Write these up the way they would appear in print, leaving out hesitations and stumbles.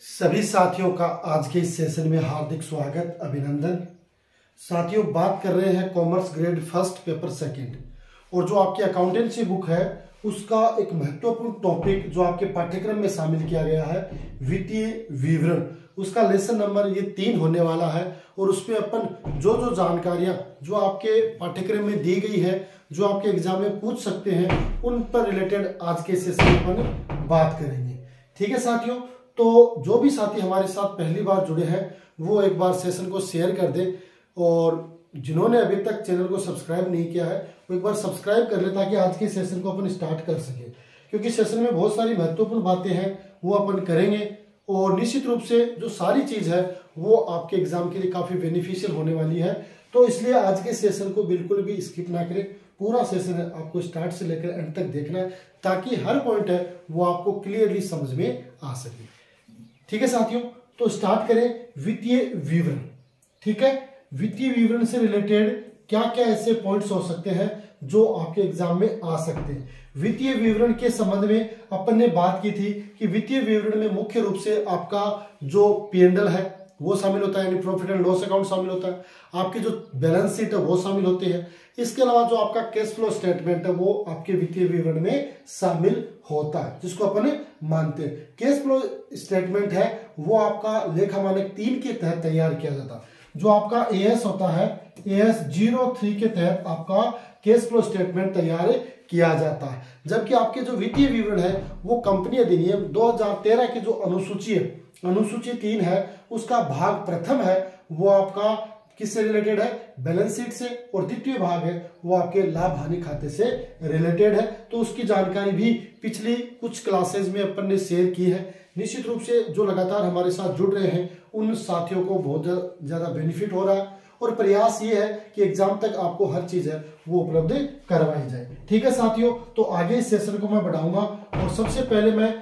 सभी साथियों का आज के इस सेशन में हार्दिक स्वागत, अभिनंदन। साथियों, बात कर रहे हैं commerce grade first paper second, और जो आपकी अकाउंटेंसी बुक है उसका एक महत्वपूर्ण टॉपिक जो आपके पाठ्यक्रम में शामिल किया गया है वित्तीय विवरण। उसका लेसन नंबर ये 3 होने वाला है, और उसमें अपन जो जो जानकारियां जो आपके पाठ्यक्रम में दी गई है, जो आपके एग्जाम में पूछ सकते हैं, उन पर रिलेटेड आज के सेशन में अपन बात करेंगे। ठीक है साथियों, तो जो भी साथी हमारे साथ पहली बार जुड़े हैं वो एक बार सेशन को शेयर कर दें, और जिन्होंने अभी तक चैनल को सब्सक्राइब नहीं किया है वो एक बार सब्सक्राइब कर ले, ताकि आज के सेशन को अपन स्टार्ट कर सके। क्योंकि सेशन में बहुत सारी महत्वपूर्ण बातें हैं वो अपन करेंगे, और निश्चित रूप से जो सारी चीज है वो आपके एग्जाम के लिए काफी बेनिफिशियल होने वाली है। तो इसलिए आज के सेशन को बिल्कुल भी स्किप ना करें, पूरा सेशन है आपको स्टार्ट से लेकर एंड तक देखना है, ताकि हर पॉइंट है वो आपको क्लियरली समझ में आ सके। ठीक है साथियों, तो स्टार्ट करें वित्तीय विवरण। ठीक है, वित्तीय विवरण से रिलेटेड क्या क्या ऐसे पॉइंट्स हो सकते हैं जो आपके एग्जाम में आ सकते हैं। वित्तीय विवरण के संबंध में अपन ने बात की थी कि वित्तीय विवरण में मुख्य रूप से आपका जो P&L है वो शामिल होता है, यानी प्रॉफिट एंड लॉस अकाउंट शामिल होता है, आपकी जो बैलेंस शीट है वो शामिल होती है। इसके अलावा जो आपका कैश फ्लो स्टेटमेंट है वो आपके वित्तीय विवरण में शामिल होता है, जिसको अपन मानते हैं। कैश फ्लो स्टेटमेंट है वो आपका लेखा मानक 3 के तहत तैयार किया जाता है। जो आपका AS होता है, AS 03 के तहत आपका कैश फ्लो स्टेटमेंट तैयार किया जाता है। जबकि आपके जो वित्तीय विवरण है वो कंपनी अधिनियम 2013 की जो अनुसूची है, अनुसूची 3 है, उसका भाग प्रथम है वो आपका किससे रिलेटेड है, बैलेंस शीट से, और द्वितीय भाग है वो आपके लाभ हानि खाते से रिलेटेड है। तो उसकी जानकारी भी पिछली कुछ क्लासेस में अपन ने शेयर की है। निश्चित रूप से जो लगातार हमारे साथ जुड़ रहे हैं उन साथियों को बहुत ज्यादा बेनिफिट हो रहा है, और प्रयास ये है कि एग्जाम तक आपको हर चीज है वो उपलब्ध करवाई जाए। ठीक है साथियों, तो आगे इस सेशन को मैं बढ़ाऊंगा, और सबसे पहले मैं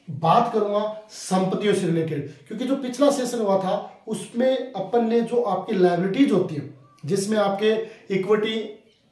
बात करूंगा संपत्तियों से रिलेटेड। क्योंकि जो पिछला सेशन हुआ था उसमें अपन ने जो आपकी लायबिलिटीज होती है, जिसमें आपके इक्विटी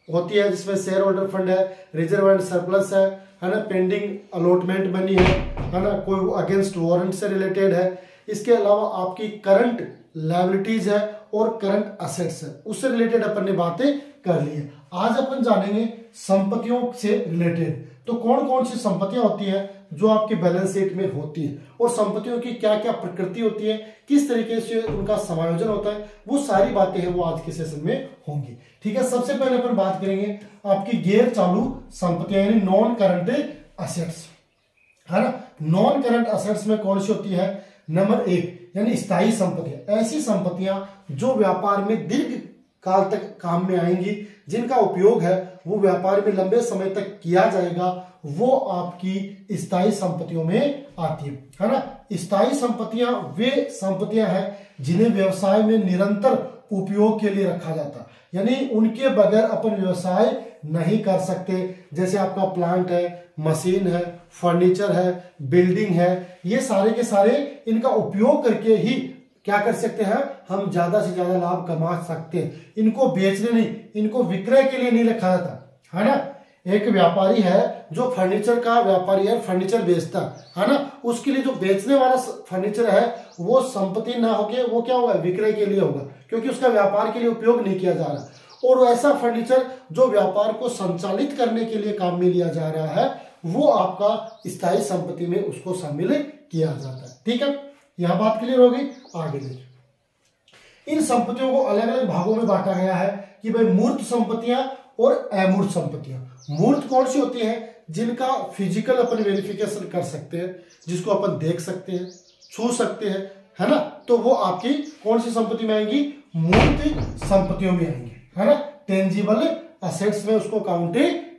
होती है, जिसमें शेयर होल्डर फंड है, रिजर्व एंड सरप्लस है ना, पेंडिंग अलॉटमेंट मनी है ना, कोई अगेंस्ट वारंट से रिलेटेड है, इसके अलावा आपकी करंट लायबिलिटीज है और करंट असेट्स है, उससे रिलेटेड अपन ने बातें कर ली है। आज अपन जानेंगे संपत्तियों से रिलेटेड। तो कौन कौन सी संपत्तियां होती है जो आपकी बैलेंस शीट में होती है, और संपत्तियों की क्या क्या प्रकृति होती है, किस तरीके से उनका समायोजन होता है, वो सारी बातें हैं वो आज के सेशन में होंगी। ठीक है, सबसे पहले अपन बात करेंगे आपकी गैर चालू संपत्तियां, यानी नॉन करंट असेट्स, है ना। नॉन करंट असेट्स में कौन सी होती है, नंबर 1 यानी स्थायी संपत्तियां, ऐसी संपत्तियां जो व्यापार में दीर्घ काल तक काम में आएंगी, जिनका उपयोग है वो व्यापार में लंबे समय तक किया जाएगा, वो आपकी स्थायी संपत्तियों में आती है ना। स्थायी संपत्तियां वे संपत्तियां हैं जिन्हें व्यवसाय में निरंतर उपयोग के लिए रखा जाता है, यानी उनके बगैर अपन व्यवसाय नहीं कर सकते। जैसे आपका प्लांट है, मशीन है, फर्नीचर है, बिल्डिंग है, ये सारे के सारे इनका उपयोग करके ही क्या कर सकते हैं, हम ज्यादा से ज्यादा लाभ कमा सकते हैं। इनको बेचने नहीं, इनको विक्रय के लिए नहीं रखा जाता, है ना। एक व्यापारी है जो फर्नीचर का व्यापारी है, फर्नीचर बेचता है ना, उसके लिए जो बेचने वाला फर्नीचर है वो संपत्ति ना होके वो क्या होगा, विक्रय के लिए होगा, क्योंकि उसका व्यापार के लिए उपयोग नहीं किया जा रहा। और ऐसा फर्नीचर जो व्यापार को संचालित करने के लिए काम में लिया जा रहा है वो आपका स्थायी संपत्ति में उसको शामिल किया जाता है। ठीक है, यहां बात क्लियर हो गई। आगे देखिए, इन संपत्तियों को अलग अलग भागों में बांटा गया है कि भाई मूर्त संपत्तियां और अमूर्त संपत्तियां। मूर्त कौन सी होती है, जिनका फिजिकल अपन वेरिफिकेशन कर सकते हैं, जिसको अपन देख सकते हैं, छू सकते हैं, है ना, तो वो आपकी कौन सी संपत्ति में आएंगी, मूर्त संपत्तियों में आएंगी, है ना। टेंजिबल असेट्स में उसको काउंट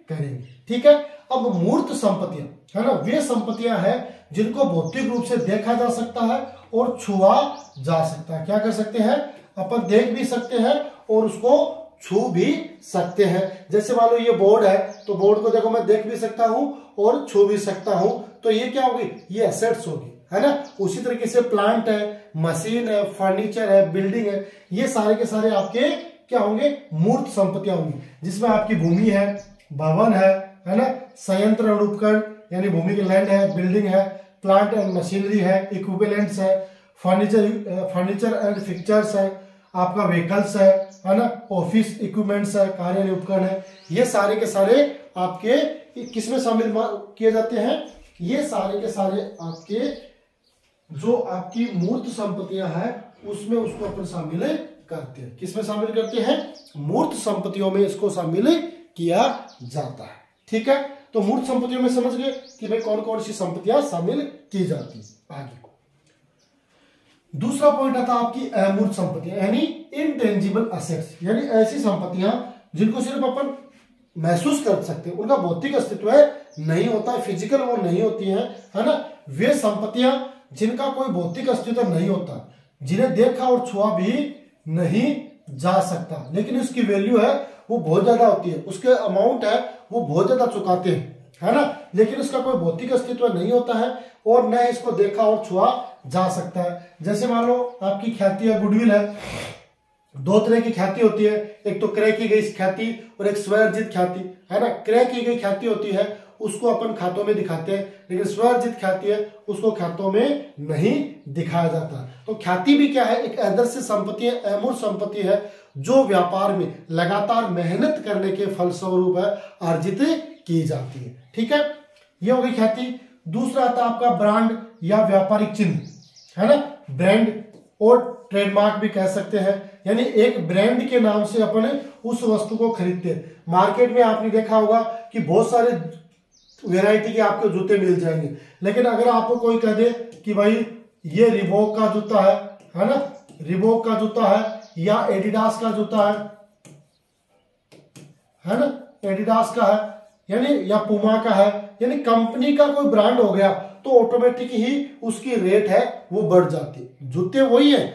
करेंगे। ठीक है, अब मूर्त संपत्तियां, है ना, वे संपत्तियां हैं जिनको भौतिक रूप से देखा जा सकता है और छुआ जा सकता है। क्या कर सकते हैं, अपन देख भी सकते हैं और उसको छू भी सकते हैं। जैसे मान लो ये बोर्ड है, तो बोर्ड को देखो मैं देख भी सकता हूं और छू भी सकता हूं, तो ये क्या होगी, ये एसेट्स होगी, है ना। उसी तरीके से प्लांट है, मशीन है, फर्नीचर है, बिल्डिंग है, ये सारे के सारे आपके क्या होंगे, मूर्त संपत्तियां होंगी, जिसमें आपकी भूमि है, भवन है ना, संयंत्र और उपकरण यानी भूमि की लैंड है, बिल्डिंग है, प्लांट एंड मशीनरी है, इक्विपमेंट्स है, फर्नीचर एंड फिक्चर्स है, आपका व्हीकल्स है ना, ऑफिस इक्विपमेंट्स है, कार्यालय उपकरण है। ये सारे के सारे आपके किसमें शामिल किए जाते हैं? ये सारे के सारे आपके जो आपकी मूर्त संपत्तियां हैं उसमें उसको अपन शामिल करते हैं। किसमें शामिल करते हैं? मूर्त संपत्तियों में इसको शामिल किया जाता है। ठीक है, तो मूर्त संपत्तियों में समझ गए कि भाई कौन कौन सी संपत्तियां शामिल की जाती है। आगे दूसरा पॉइंट आता है आपकी अमूर्त संपत्तियां यानी इनटेंजिबल असेट्स, यानी ऐसी संपत्तियां जिनको सिर्फ अपन महसूस कर सकते हैं, उनका भौतिक अस्तित्व नहीं होता है, फिजिकल वो नहीं होती है ना। वे संपत्तियां जिनका कोई भौतिक अस्तित्व नहीं होता, जिन्हें देखा और छुआ भी नहीं जा सकता, लेकिन उसकी वैल्यू है वो बहुत ज्यादा होती है, उसके अमाउंट है वो बहुत ज्यादा चुकाते हैं, है ना, लेकिन उसका कोई भौतिक अस्तित्व नहीं होता है और न इसको देखा और छुआ जा सकता है। जैसे मान लो आपकी ख्याति है, गुडविल है। दो तरह की ख्याति होती है, एक तो क्रय की गई ख्याति और एक स्वअर्जित ख्याति, है ना। क्रय की गई ख्याति होती है उसको अपन खातों में दिखाते हैं, लेकिन स्वअर्जित ख्याति है उसको खातों में नहीं दिखाया जाता। तो ख्याति भी क्या है? एक आदर्श संपत्ति है, अमूर्त संपत्ति है जो व्यापार में लगातार मेहनत करने के फलस्वरूप अर्जित की जाती है। ठीक है, ये हो गई ख्याति। दूसरा आता है आपका ब्रांड या व्यापारिक चिन्ह, है ना। ब्रांड और ट्रेडमार्क भी कह सकते हैं, यानी एक ब्रांड के नाम से अपन उस वस्तु को खरीदते हैं। मार्केट में आपने देखा होगा कि बहुत सारे वैरायटी के आपको जूते मिल जाएंगे, लेकिन अगर आपको कोई कह दे कि भाई ये रिबॉक का जूता है ना, रिबॉक का जूता है या एडिडास का जूता है ना, एडिडास का है यानी या पुमा का है, यानी कंपनी का कोई ब्रांड हो गया तो ऑटोमेटिक ही उसकी रेट है वो बढ़ जाती है। जूते वही है,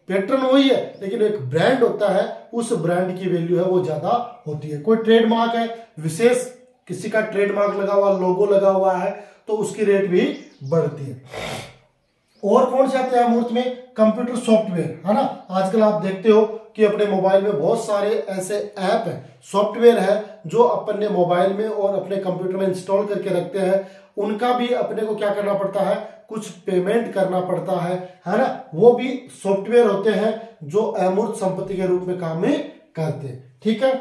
पैटर्न वही है, लेकिन एक ब्रांड होता है, उस ब्रांड की वैल्यू है वो ज्यादा होती है। कोई ट्रेडमार्क है, विशेष किसी का ट्रेडमार्क लगा हुआ, लोगो लगा हुआ है, तो उसकी रेट भी बढ़ती है। और कौन से आते हैं अमूर्त में? कंप्यूटर सॉफ्टवेयर, है ना। आजकल आप देखते हो कि अपने मोबाइल में बहुत सारे ऐसे ऐप है, सॉफ्टवेयर है जो अपन ने मोबाइल में और अपने कंप्यूटर में इंस्टॉल करके रखते हैं। उनका भी अपने को क्या करना पड़ता है? कुछ पेमेंट करना पड़ता है ना। वो भी सॉफ्टवेयर होते हैं जो अमूर्त संपत्ति के रूप में काम में करते हैं। ठीक है,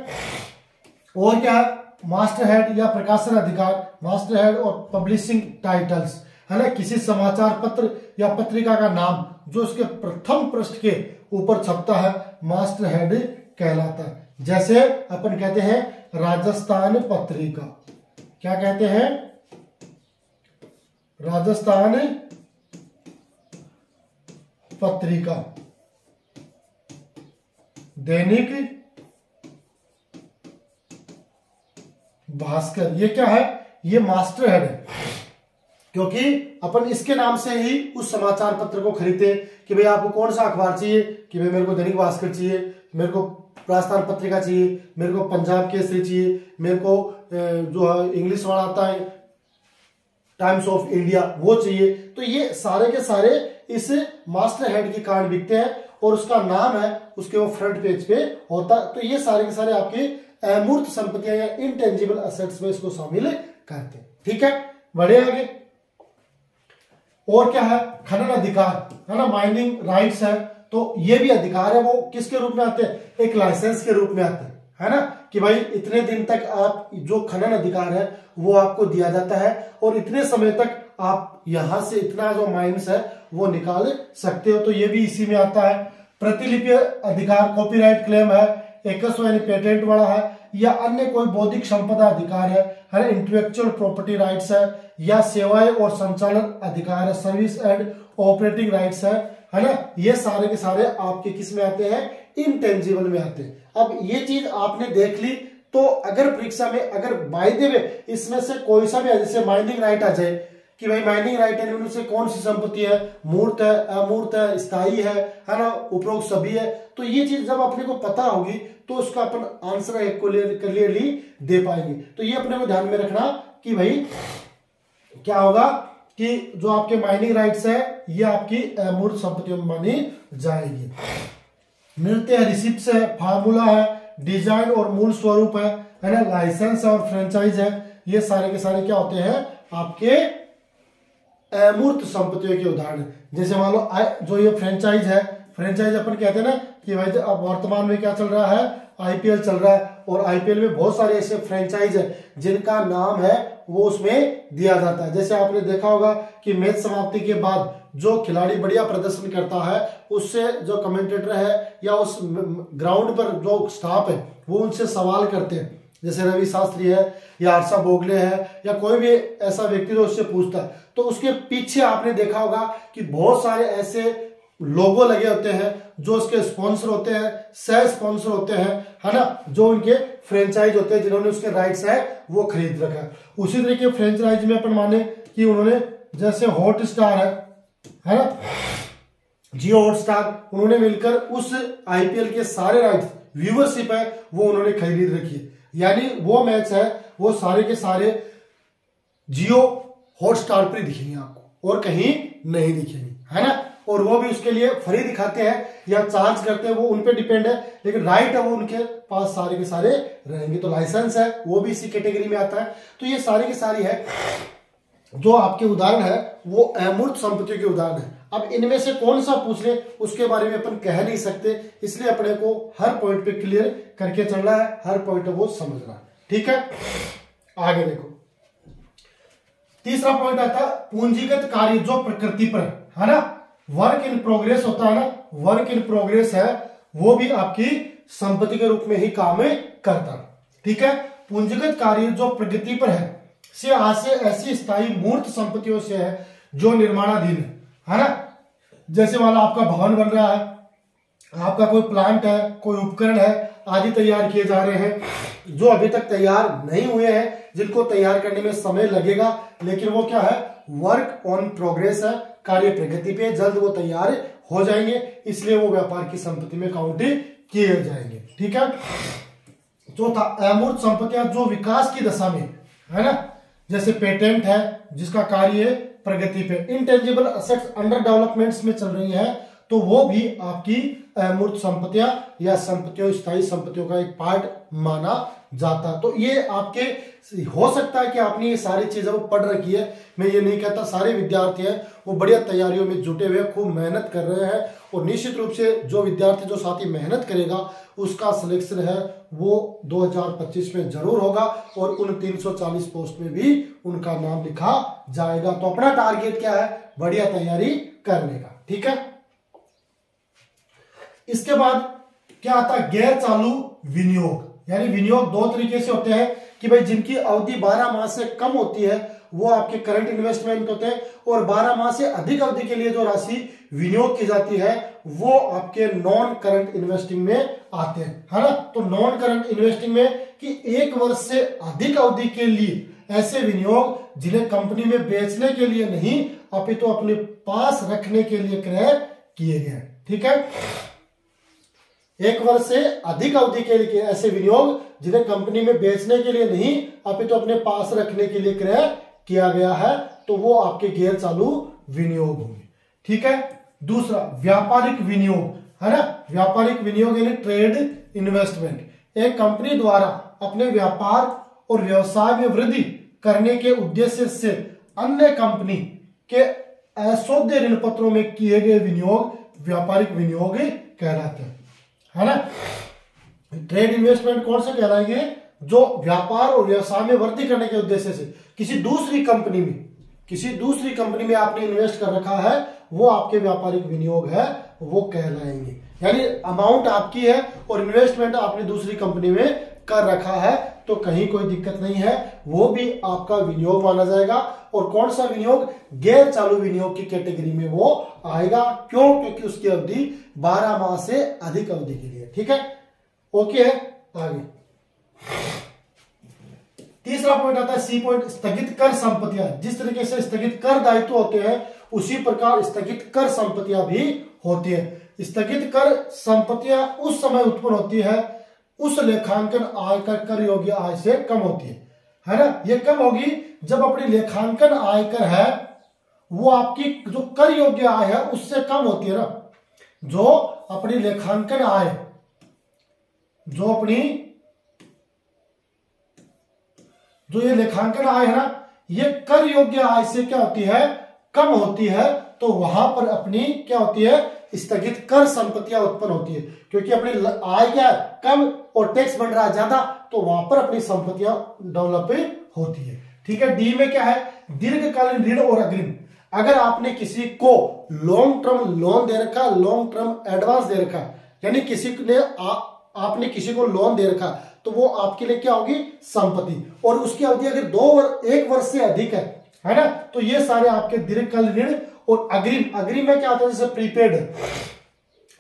और क्या है? मास्टर हेड या प्रकाशन अधिकार, मास्टर हेड और पब्लिशिंग टाइटल्स, है ना। किसी समाचार पत्र या पत्रिका का नाम जो उसके प्रथम पृष्ठ के ऊपर छपता है मास्टर हेड कहलाता है। जैसे अपन कहते हैं राजस्थान पत्रिका, क्या कहते हैं? राजस्थान पत्रिका, दैनिक भास्कर, ये क्या है? ये मास्टर हेड है, क्योंकि अपन इसके नाम से ही उस समाचार पत्र को खरीदते कि भाई आपको कौन सा अखबार चाहिए, कि भाई मेरे को दैनिक भास्कर चाहिए, मेरे को राजस्थान पत्रिका चाहिए, मेरे को पंजाब केसरी चाहिए, मेरे को जो है इंग्लिश वाला आता है टाइम्स ऑफ इंडिया वो चाहिए। तो ये सारे के सारे इस मास्टर हेड के कारण बिकते हैं और उसका नाम है उसके वो फ्रंट पेज पे होता है। तो ये सारे के सारे आपके अमूर्त संपत्तियां या इनटेंजिबल एसेट्स में इसको शामिल करते हैं। ठीक है, बढ़े आगे। और क्या है? खनन अधिकार, है ना, माइनिंग राइट्स है। तो ये भी अधिकार है, वो किसके रूप में आते हैं? एक लाइसेंस के रूप में आते हैं, है ना, कि भाई इतने दिन तक आप जो खनन अधिकार है वो आपको दिया जाता है और इतने समय तक आप यहां से इतना जो माइंस है वो निकाल सकते हो। तो ये भी इसी में आता है। प्रतिलिपि अधिकार, कॉपीराइट क्लेम है, एकस्व यानी पेटेंट वाला है, या अन्य कोई बौद्धिक संपदा अधिकार है, इंटेलेक्चुअल प्रॉपर्टी राइट्स है, या सेवाएं और संचालन अधिकार है, सर्विस एंड ऑपरेटिंग राइट्स है ना। ये सारे के सारे आपके किस में आते हैं? इंटेंजिबल में आते हैं। अब ये चीज आपने देख ली, तो अगर परीक्षा में अगर बाय द वे इसमें से कोई सा भी जैसे माइनिंग राइट आ जाए कि भाई माइनिंग राइट है, उनमें से कौन सी संपत्ति है, मूर्त है, अमूर्त है, स्थायी है ना, उपरोक्त सभी है, तो ये चीज जब अपने को पता होगी तो उसका अपन आंसर एक को क्लियरली दे पाएंगे। तो ये अपने को ध्यान में रखना कि भाई क्या होगा कि जो आपके माइनिंग राइट्स है ये आपकी अमूर्त संपत्तियों में मानी जाएगी। नृत्य है, रिसिप्ट्स है, फार्मूला है, डिजाइन और मूल स्वरूप है ना, लाइसेंस और फ्रेंचाइज है। ये सारे के सारे क्या होते हैं? आपके अमूर्त संपत्तियों के उदाहरण। जैसे मान लो जो ये फ्रेंचाइज है, फ्रेंचाइज अपन कहते हैं ना कि भाई अब वर्तमान में क्या चल रहा है, आईपीएल चल रहा है, और आईपीएल में बहुत सारे ऐसे फ्रेंचाइज है जिनका नाम है वो उसमें दिया जाता है। जैसे आपने देखा होगा कि मैच समाप्ति के बाद जो खिलाड़ी बढ़िया प्रदर्शन करता है उससे जो कमेंटेटर है या उस ग्राउंड पर जो स्टाफ है वो उनसे सवाल करते हैं। जैसे रवि शास्त्री है या हर्षा भोगले है या कोई भी ऐसा व्यक्ति जो उससे पूछता है, तो उसके पीछे आपने देखा होगा कि बहुत सारे ऐसे लोगो लगे होते हैं जो उसके स्पॉन्सर होते हैं, सह स्पॉन्सर होते हैं, है ना, जो उनके फ्रेंचाइज होते हैं जिन्होंने उसके राइट्स है वो खरीद रखा है। उसी तरीके फ्रेंचाइज में अपन माने कि उन्होंने जैसे हॉट स्टार है ना, जियो हॉट स्टार, उन्होंने मिलकर उस आईपीएल के सारे राइट्स, व्यूवरशिप है वो उन्होंने खरीद रखी है। यानी वो मैच है वो सारे के सारे जियो हॉटस्टार पर दिखेंगे आपको और कहीं नहीं दिखेंगे, है ना, और वो भी उसके लिए फ्री दिखाते हैं या चार्ज करते हैं, वो उन पे डिपेंड है, लेकिन राइट है वो उनके पास सारे के सारे रहेंगे। तो लाइसेंस है वो भी इसी कैटेगरी में आता है। तो ये सारी की सारी है जो आपके उदाहरण है वो अमूर्त संपत्तियों के उदाहरण है। अब इनमें से कौन सा पूछ ले उसके बारे में अपन कह नहीं सकते, इसलिए अपने को हर पॉइंट पे क्लियर करके चलना है, हर पॉइंट वो समझना है, ठीक है। आगे देखो, तीसरा पॉइंट आता है पूंजीगत कार्य जो प्रकृति पर है ना, वर्क इन प्रोग्रेस होता है ना, वर्क इन प्रोग्रेस है वो भी आपकी संपत्ति के रूप में ही काम करता है, ठीक है। पूंजीगत कार्य जो प्रगति पर है से आज से ऐसी स्थायी मूर्त संपत्तियों से है जो निर्माणाधीन है ना। जैसे वाला आपका भवन बन रहा है, आपका कोई प्लांट है, कोई उपकरण है आदि तैयार किए जा रहे हैं, जो अभी तक तैयार नहीं हुए हैं, जिनको तैयार करने में समय लगेगा, लेकिन वो क्या है, वर्क ऑन प्रोग्रेस है, कार्य प्रगति पे, जल्द वो तैयार हो जाएंगे, इसलिए वो व्यापार की संपत्ति में काउंट किए जाएंगे, ठीक है। चौथा अमूर्त संपत्तियां जो विकास की दशा में है ना, जैसे पेटेंट है जिसका कार्य प्रगति पे, इंटेंजिबल असेट्स अंडर डेवलपमेंट्स में चल रही है, तो वो भी आपकी अमूर्त संपत्तियां या संपत्तियों, स्थायी संपत्तियों का एक पार्ट माना जाता। तो ये आपके हो सकता है कि आपने ये सारी चीजें वो पढ़ रखी है, मैं ये नहीं कहता, सारे विद्यार्थी हैं वो बढ़िया तैयारियों में जुटे हुए खूब मेहनत कर रहे हैं, और निश्चित रूप से जो विद्यार्थी जो साथ ही मेहनत करेगा उसका सिलेक्शन है वो 2025 में जरूर होगा, और उन 340 पोस्ट में भी उनका नाम लिखा जाएगा। तो अपना टारगेट क्या है, बढ़िया तैयारी करने का, ठीक है। इसके बाद क्या आता है, गैर चालू विनियोग, यानी विनियोग दो तरीके से होते हैं कि भाई जिनकी अवधि 12 माह से कम होती है वो आपके करंट इन्वेस्टमेंट होते हैं, और 12 माह से अधिक अवधि के लिए जो राशि विनियोग की जाती है वो आपके नॉन करंट इन्वेस्टिंग में आते हैं, है ना। तो नॉन करंट इन्वेस्टिंग में कि 1 वर्ष से अधिक अवधि के लिए ऐसे विनियोग जिन्हें कंपनी में बेचने के लिए नहीं अपितु तो अपने पास रखने के लिए क्रय किए गए, ठीक है। 1 वर्ष से अधिक अवधि के लिए ऐसे विनियोग जिन्हें कंपनी में बेचने के लिए नहीं अपितु तो अपने पास रखने के लिए क्रय किया गया है, तो वो आपके गैर चालू विनियोग होंगे, ठीक है। दूसरा व्यापारिक विनियोग है ना, व्यापारिक विनियोग यानी ट्रेड इन्वेस्टमेंट, एक कंपनी द्वारा अपने व्यापार और व्यवसाय में वृद्धि करने के उद्देश्य से अन्य कंपनी के असौदे ऋण पत्रों में किए गए विनियोग व्यापारिक विनियोग कहलाते हैं, है ना। ट्रेड इन्वेस्टमेंट कौन से कहलाएंगे, जो व्यापार और व्यवसाय में वृद्धि करने के उद्देश्य से किसी दूसरी कंपनी में आपने इन्वेस्ट कर रखा है, वो आपके व्यापारिक विनियोग है, वो कहलाएंगे। यानी अमाउंट आपकी है और इन्वेस्टमेंट आपने दूसरी कंपनी में कर रखा है, तो कहीं कोई दिक्कत नहीं है, वो भी आपका विनियोग माना जाएगा। और कौन सा विनियोग, गैर चालू विनियोग की कैटेगरी में वो आएगा। क्यों, क्योंकि उसकी अवधि 12 माह से अधिक अवधि के लिए, ठीक है। ओके है, आगे तीसरा पॉइंट आता है सी पॉइंट, स्थगित कर संपत्तियां। जिस तरीके से स्थगित कर दायित्व होते हैं उसी प्रकार स्थगित कर संपत्तियां भी होती है। स्थगित कर संपत्तियां उस समय उत्पन्न होती है उस लेखांकन आय कर योग्य आय से कम होती है ना। ये कब होगी, जब अपनी लेखांकन आयकर है वो आपकी जो कर योग्य आय है उससे कम होती है ना। जो अपनी लेखांकन आय, जो ये लेखांकन आय है ना, ये कर योग्य आय से क्या होती है, कम होती है तो वहां पर अपनी क्या होती है, स्थगित कर संपत्तियां उत्पन्न होती है, क्योंकि अपनी आय क्या है कम और टैक्स बढ़ रहा है ज्यादा, तो वहां पर अपनी संपत्तियां डेवलप होती है। ठीक है। डी में क्या है, दीर्घकालीन ऋण और अग्रिम। अगर आपने किसी को लॉन्ग टर्म लोन दे रखा, लॉन्ग टर्म एडवांस दे रखा, यानी किसी ने आपने किसी को लोन दे रखा, तो वो आपके लिए क्या होगी, संपत्ति। और उसकी अवधि अगर 1 वर्ष से अधिक है ना, तो ये सारे आपके दीर्घकालीन ऋण और अग्रिम। अग्रिम में क्या होता है, जैसे प्रीपेड,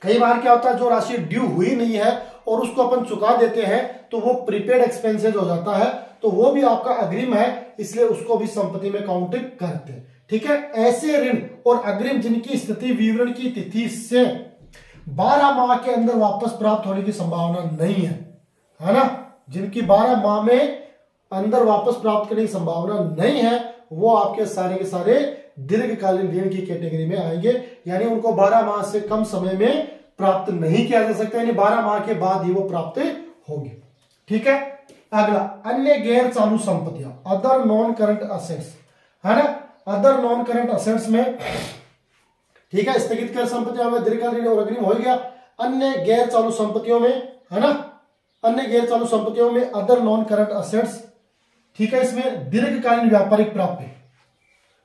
कई बार क्या होता है जो राशि ड्यू हुई नहीं है और उसको अपन चुका देते हैं तो वो प्रीपेड एक्सपेंसेस हो जाता है, तो वो भी आपका अग्रिम है, इसलिए उसको भी संपत्ति में काउंट करते हैं। ठीक है। ऐसे ऋण और अग्रिम जिनकी स्थिति विवरण की तिथि से 12 माह के अंदर वापस प्राप्त होने की संभावना नहीं है ना, जिनकी 12 माह में अंदर वापस प्राप्त करने की संभावना नहीं है, वो आपके सारे के सारे दीर्घकालीन ऋण की कैटेगरी में आएंगे, यानी उनको 12 माह से कम समय में प्राप्त नहीं किया जा सकता, यानी 12 माह के बाद ही वो प्राप्त होगी। ठीक है। अगला, अन्य गैर चालू संपत्तियां, अदर नॉन करंट असेट्स, है ना। अदर नॉन करंट असेट्स में, ठीक है, स्थगित कर संपत्तियों में दीर्घकालीन ऋण और अग्रिम हो गया। अन्य गैर चालू संपत्तियों में, है ना, अन्य गैर चालू संपत्तियों में अदर नॉन करंट असेट्स, ठीक है, इसमें दीर्घकालीन व्यापारिक प्राप्य,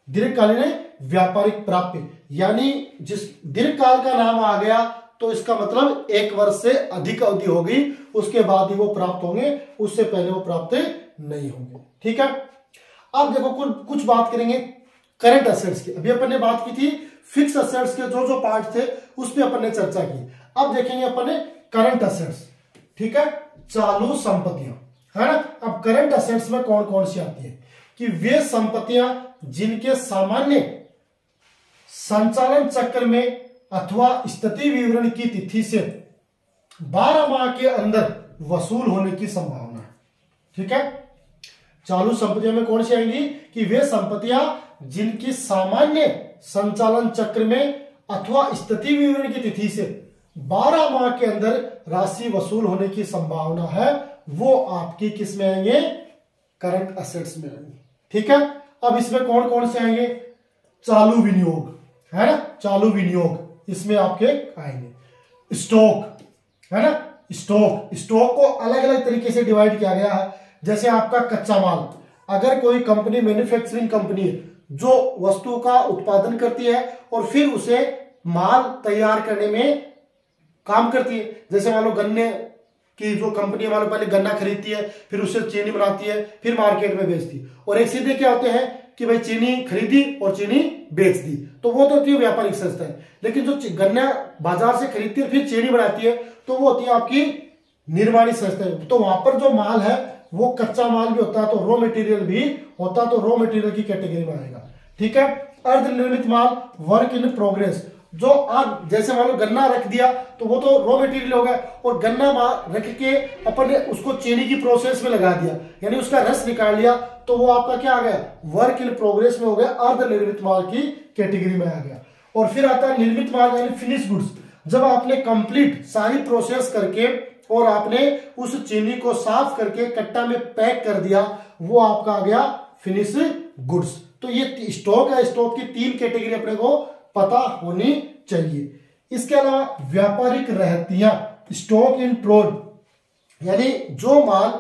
दीर्घकालीन व्यापारिक प्राप्य, यानी जिस दीर्घकाल का नाम आ गया तो इसका मतलब 1 वर्ष से अधिक अवधि होगी, उसके बाद ही वो प्राप्त होंगे, उससे पहले वो प्राप्त नहीं होंगे। ठीक है। अब देखो कुछ बात करेंगे करंट असेट्स की। अभी अपन ने बात की थी फिक्स असेट्स के जो पार्ट थे उस पर अपन ने चर्चा की। अब देखेंगे अपन ने करंट असेट्स, ठीक है, चालू संपत्तियां, है ना। अब करंट असेट्स में कौन कौन सी आती है, कि वे संपत्तियां जिनके सामान्य संचालन चक्र में अथवा स्थिति विवरण की तिथि से 12 माह के अंदर वसूल होने की संभावना है। ठीक है। चालू संपत्तियों में कौन सी आएंगी, कि वे संपत्तियां जिनकी सामान्य संचालन चक्र में अथवा स्थिति विवरण की तिथि से 12 माह के अंदर राशि वसूल होने की संभावना है, वो आपकी किस में आएंगे, करंट असेट्स में आएंगे। ठीक है। अब इसमें कौन कौन से आएंगे, चालू विनियोग, है ना, चालू विनियोग इसमें आपके आएंगे। स्टॉक, है ना, स्टॉक को अलग अलग तरीके से डिवाइड किया गया है। जैसे आपका कच्चा माल, अगर कोई कंपनी मैन्युफैक्चरिंग कंपनी है जो वस्तु का उत्पादन करती है और फिर उसे माल तैयार करने में काम करती है, जैसे मान लो गन्ने की जो कंपनी मान लो पहले गन्ना खरीदती है, फिर उससे चीनी बनाती है, फिर मार्केट में बेचती है, और एक सीधे क्या होते हैं कि भाई चीनी खरीदी और चीनी बेच दी, तो वो तो होती है व्यापारिक संस्था है। लेकिन जो गन्ना बाजार से खरीदती है फिर चीनी बनाती है, तो वो होती है आपकी निर्माणी संस्था है। तो वहां पर जो माल है वो कच्चा माल भी होता है, तो रॉ मटेरियल भी होता है, तो रॉ मटेरियल की कैटेगरी में आएगा। ठीक है। अर्धनिर्मित माल, वर्क इन प्रोग्रेस, जो आप जैसे मान लो गन्ना रख दिया तो वो तो रॉ मटेरियल हो गया, और गन्ना रख के अपन ने उसको चीनी की प्रोसेस में लगा दिया, यानी उसका रस निकाल लिया, तो वो आपका क्या आ गया, वर्क इन प्रोग्रेस में हो गया, अर्धनिर्मित माल की कैटेगरी में आ गया। और फिर आता है निर्मित माल यानी फिनिश गुड्स, जब आपने कंप्लीट सारी प्रोसेस करके और आपने उस चीनी को साफ करके कट्टा में पैक कर दिया, वो आपका आ गया फिनिश गुड्स। तो ये स्टॉक है, स्टॉक की 3 कैटेगरी अपने को पता होनी चाहिए। इसके अलावा व्यापारिक रहतियां, स्टॉक इन ट्रेड, यानी जो माल,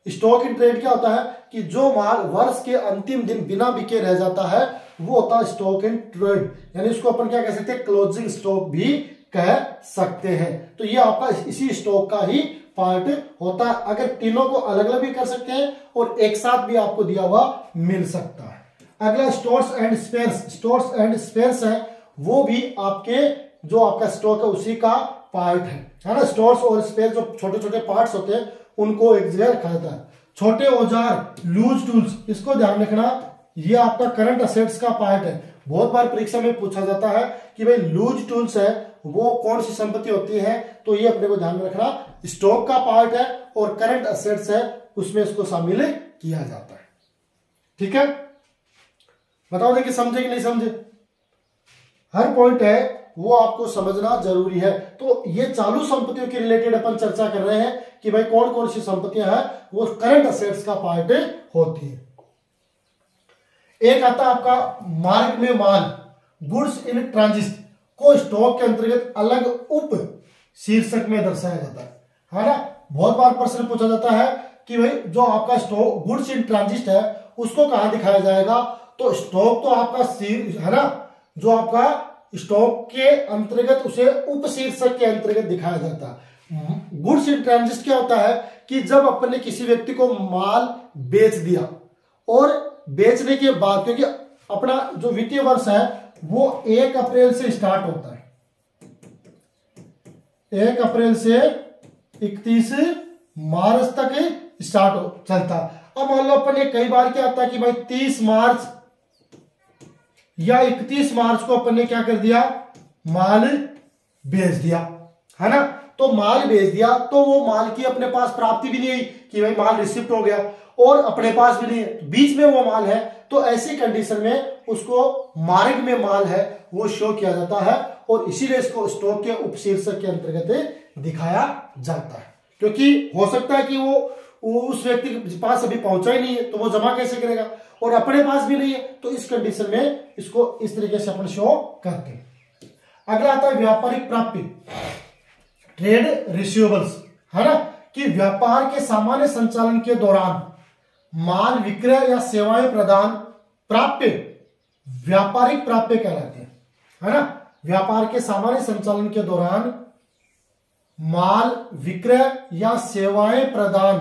स्टॉक इन ट्रेड क्या होता है कि जो माल वर्ष के अंतिम दिन बिना बिके रह जाता है वो होता है स्टॉक इन ट्रेड, यानी इसको अपन क्या कह सकते हैं, क्लोजिंग स्टॉक भी कह सकते हैं। तो ये आपका इसी स्टॉक का ही पार्ट होता है। अगर तीनों को अलग अलग भी कर सकते हैं और एक साथ भी आपको दिया हुआ मिल सकता है। अगला stores and spheres, stores and spheres है, वो भी आपके जो आपका स्टॉक है उसी का पार्ट है ना। स्टोर्स और स्पेयर जो छोटे छोटे पार्ट्स होते हैं उनको एक जगह रखा जाता है। छोटे औजार, लूज टूल्स, इसको ध्यान रखना, ये आपका करंट असेट्स का पार्ट है। बहुत बार परीक्षा में पूछा जाता है कि भाई लूज टूल्स है वो कौन सी संपत्ति होती है, तो ये अपने को ध्यान में रखना, स्टॉक का पार्ट है और करंट असेट्स है उसमें इसको शामिल किया जाता है। ठीक है। बताओ देखिए समझे कि नहीं समझे, हर पॉइंट है वो आपको समझना जरूरी है। तो ये चालू संपत्तियों के रिलेटेड अपन चर्चा कर रहे हैं कि भाई कौन कौन सी संपत्तियां हैं वो करंट असेट्स का पार्ट होती है। एक आता है आपका मार्ग में माल, गुड्स इन ट्रांजिट को स्टॉक के अंतर्गत अलग उप शीर्षक में दर्शाया जाता है ना। बहुत बार प्रश्न पूछा जाता है कि भाई जो आपका स्टॉक गुड्स इन ट्रांजिट है उसको कहां दिखाया जाएगा, तो स्टॉक तो आपका है ना, जो आपका स्टॉक के अंतर्गत उसे उप शीर्षक के अंतर्गत दिखाया जाता है। गुड्स इन ट्रांजिट क्या होता है कि जब अपन ने किसी व्यक्ति को माल बेच दिया और बेचने के बाद, क्योंकि अपना जो वित्तीय वर्ष है वो 1 अप्रैल से स्टार्ट होता है, 1 अप्रैल से 31 मार्च तक स्टार्ट चलता है। अब मान लो अपन ने कई बार क्या होता है कि भाई 30 मार्च या 31 मार्च को अपन ने क्या कर दिया, माल बेच दिया, है ना। तो माल बेच दिया तो वो माल की अपने पास प्राप्ति भी नहीं आई कि भाई माल रिसिप्ट हो गया, और अपने पास भी नहीं है, बीच में वो माल है, तो ऐसी कंडीशन में उसको मार्ग में माल है वो शो किया जाता है, और इसीलिए इसको स्टॉक के उपशीर्षक के अंतर्गत दिखाया जाता है। क्योंकि हो सकता है कि वो उस व्यक्ति के पास अभी पहुंचा ही नहीं है, तो वो जमा कैसे करेगा, और अपने पास भी नहीं है, तो इस कंडीशन में इसको इस तरीके से अपन शो करते हैं। अगला आता है व्यापारिक प्राप्ति, ट्रेड रिसीवेबल्स, है ना, कि व्यापार के सामान्य संचालन के दौरान माल विक्रय या सेवाएं प्रदान प्राप्य व्यापारिक प्राप्य कहलाते हैं, है ना। व्यापार के सामान्य संचालन के दौरान माल विक्रय या सेवाएं प्रदान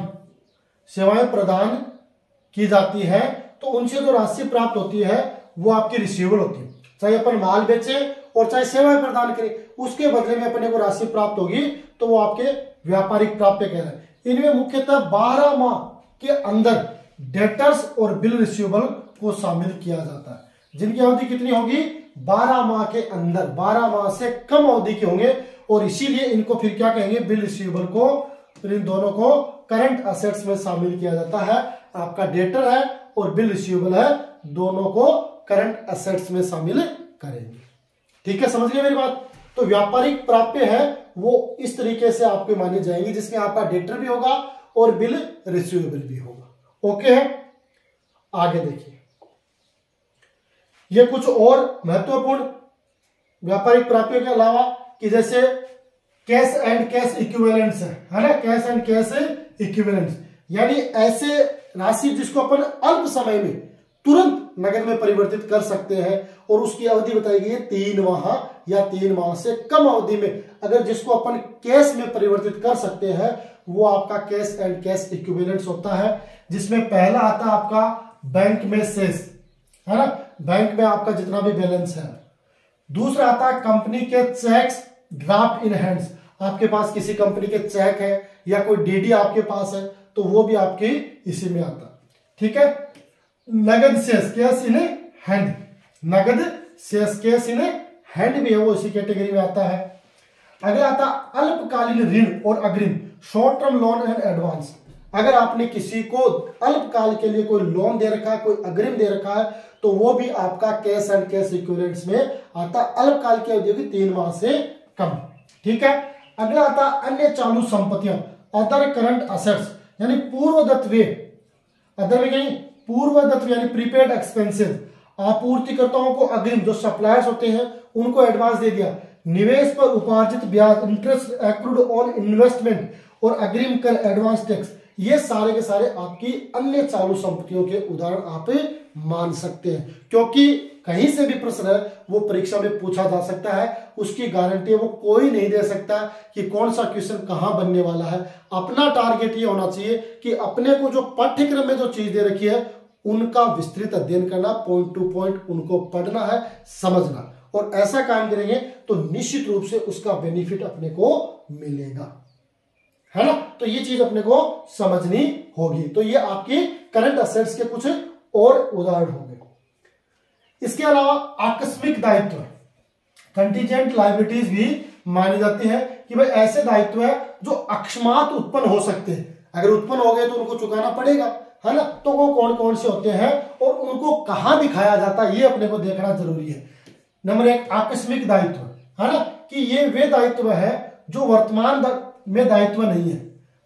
की जाती है, तो उनसे जो राशि प्राप्त होती है वो आपकी रिसीवेबल होती है। चाहे अपन माल बेचे और चाहे सेवाएं प्रदान करें, उसके बदले में अपने को राशि प्राप्त होगी तो वो आपके व्यापारिक प्राप्य कह रहे हैं। इनमें मुख्यतः 12 माह के अंदर डेटर्स और बिल रिसीवेबल को शामिल किया जाता है, जिनकी अवधि कितनी होगी, 12 माह के अंदर, 12 माह से कम अवधि के होंगे, और इसीलिए इनको फिर क्या कहेंगे, बिल रिसीवेबल को, फिर इन दोनों को करंट असेट्स में शामिल किया जाता है। आपका डेटर है और बिल रिसीवेबल है, दोनों को करंट असेट्स में शामिल करेंगे। ठीक है, समझ गए मेरी बात। तो व्यापारिक प्राप्य है वो इस तरीके से आपको मानी जाएंगी, जिसमें आपका डेटर भी होगा और बिल रिसीवेबल भी होगा। ओके है, आगे देखिए, ये कुछ और महत्वपूर्ण व्यापारिक प्राप्तियों के अलावा कि जैसे कैश एंड कैश इक्विवेलेंट्स है ना, कैश एंड कैश इक्विवेलेंट्स, यानी ऐसे राशि जिसको अपन अल्प समय में तुरंत नगद में परिवर्तित कर सकते हैं, और उसकी अवधि बताई गई है 3 माह या 3 माह से कम अवधि में अगर जिसको अपन कैश में परिवर्तित कर सकते हैं, वो आपका कैश एंड कैश इक्विवेलेंट्स होता है। जिसमें पहला आता है आपका बैंक में शेष, है ना, बैंक में आपका जितना भी बैलेंस है। दूसरा आता है कंपनी के चेक्स ड्राफ्ट इन हैंड्स, आपके पास किसी कंपनी के चेक है या कोई डीडी आपके पास है, तो वो भी आपके इसी में आता है। ठीक है, नगद शेष कैश इन हैंड, नगद शेष कैश इन हैंड भी है, वो इसी कैटेगरी में आता है। अगला आता अल्पकालीन ऋण और अग्रिम, short term loan and advance. अगर आपने किसी को अल्पकाल के लिए कोई लोन दे रखा है, कोई अग्रिम दे रखा है, तो वो भी आपका कैश एंड कैश इक्विवेलेंट्स में आता। अल्पकाल की अवधि होगी 3 माह से कम। ठीक है, अगला आता अन्य चालू संपत्तियां, अदर करंट असेट्स, यानी पूर्वदत्त व्यय, अदर में कहीं पूर्वदत्त यानी प्रीपेड एक्सपेंसेस, आपूर्तिकर्ताओं को अग्रिम, जो सप्लायर्स होते हैं उनको एडवांस दे दिया, निवेश पर उपार्जित ब्याज, इंटरेस्ट एक्रूड ऑन इन्वेस्टमेंट, और अग्रिम कर, एडवांस टैक्स, ये सारे के सारे आपकी अन्य चालू संपत्तियों के उदाहरण आप मान सकते हैं। क्योंकि कहीं से भी प्रश्न है वो परीक्षा में पूछा जा सकता है, उसकी गारंटी वो कोई नहीं दे सकता कि कौन सा क्वेश्चन कहां बनने वाला है। अपना टारगेट ये होना चाहिए कि अपने को जो पाठ्यक्रम में जो चीज दे रखी है उनका विस्तृत अध्ययन करना, पॉइंट टू पॉइंट उनको पढ़ना है, समझना, और ऐसा काम करेंगे तो निश्चित रूप से उसका बेनिफिट अपने को मिलेगा, है ना। तो ये चीज अपने को समझनी होगी। तो ये आपकी करंट असेट्स के कुछ और उदाहरण होंगे। इसके अलावा आकस्मिक दायित्व, कंटीजेंट लायबिलिटीज भी मानी जाती है कि भाई ऐसे दायित्व है जो अकस्मात उत्पन्न हो सकते हैं, अगर उत्पन्न हो गए तो उनको चुकाना पड़ेगा, है ना। तो वो कौन कौन से होते हैं और उनको कहां दिखाया जाता है, ये अपने को देखना जरूरी है। नंबर 1 आकस्मिक दायित्व, है ना, कि ये वे दायित्व है जो वर्तमान में दायित्व नहीं है,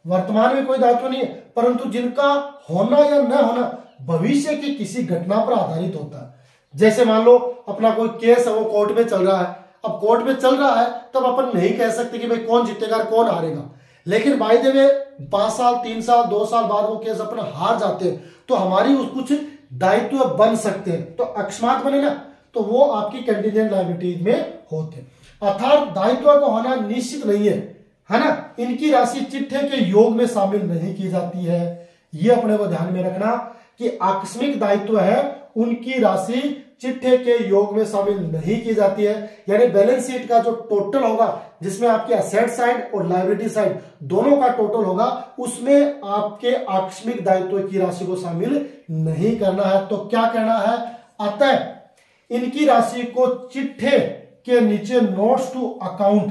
वर्तमान में कोई दायित्व नहीं है, परंतु जिनका होना या न होना भविष्य की किसी घटना पर आधारित होता है। जैसे मान लो अपना कोई केस है वो कोर्ट में चल रहा है, अब कोर्ट में चल रहा है तब अपन नहीं कह सकते कि भाई कौन जीतेगा कौन हारेगा, लेकिन बाय द वे 5 साल 3 साल 2 साल बाद वो केस अपन हार जाते हैं तो हमारी कुछ दायित्व बन सकते हैं, तो अकस्मात बने ना, तो वो आपकी कंटीजेंट लायबिलिटीज में होते हैं। अर्थात दायित्व का होना निश्चित नहीं है ना। इनकी राशि चिट्ठे के योग में शामिल नहीं की जाती है, ये अपने को ध्यान में रखना कि आकस्मिक दायित्व है उनकी राशि चिट्ठे के योग में शामिल नहीं की जाती है। यानी बैलेंस शीट का जो टोटल होगा जिसमें आपके असेट साइड और लायबिलिटी साइड दोनों का टोटल होगा उसमें आपके आकस्मिक दायित्व की राशि को शामिल नहीं करना है। तो क्या करना है, अतः इनकी राशि को चिट्ठे के नीचे नोट्स टू अकाउंट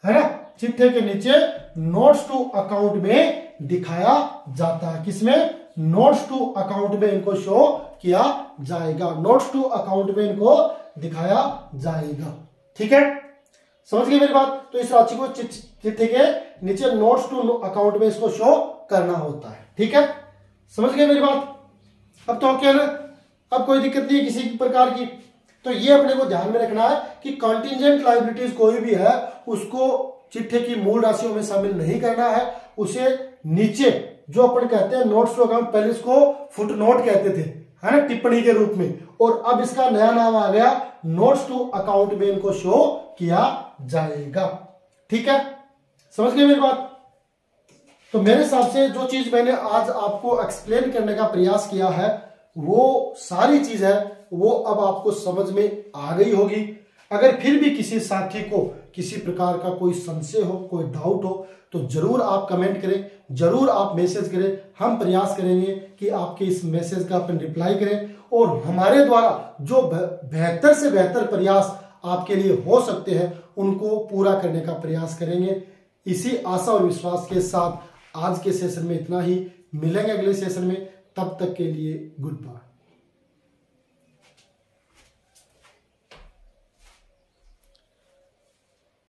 है ना, चिट्ठे के नीचे नोट्स टू अकाउंट में दिखाया जाता है। किसमें, नोट्स टू अकाउंट में इनको शो किया जाएगा, नोट्स टू अकाउंट में इनको दिखाया जाएगा। ठीक है, समझ गए मेरी बात। तो इस राशि को चिट्ठे के नीचे नोट्स टू अकाउंट में इसको शो करना होता है। ठीक है, समझ गए मेरी बात। अब तो क्या ना, अब कोई दिक्कत नहीं है किसी प्रकार की। तो ये अपने को ध्यान में रखना है कि कंटीजेंट लायबिलिटीज कोई भी है उसको चिट्ठे की मूल राशियों में शामिल नहीं करना है, उसे नीचे जो अपन कहते हैं नोट्स टू अकाउंट, पहले इसको फुट नोट कहते थे है ना, टिप्पणी के रूप में, और अब इसका नया नाम आ गया नोट्स टू अकाउंट में इनको शो किया जाएगा। ठीक है, समझ गए मेरी बात। तो मेरे हिसाब से जो चीज मैंने आज आपको एक्सप्लेन करने का प्रयास किया है वो सारी चीज है वो अब आपको समझ में आ गई होगी। अगर फिर भी किसी साथी को किसी प्रकार का कोई संशय हो, कोई डाउट हो, तो जरूर आप कमेंट करें, जरूर आप मैसेज करें। हम प्रयास करेंगे कि आपके इस मैसेज का अपन रिप्लाई करें और हमारे द्वारा जो बेहतर से बेहतर प्रयास आपके लिए हो सकते हैं उनको पूरा करने का प्रयास करेंगे। इसी आशा और विश्वास के साथ आज के सेशन में इतना ही, मिलेंगे अगले सेशन में, तब तक के लिए गुड बाय।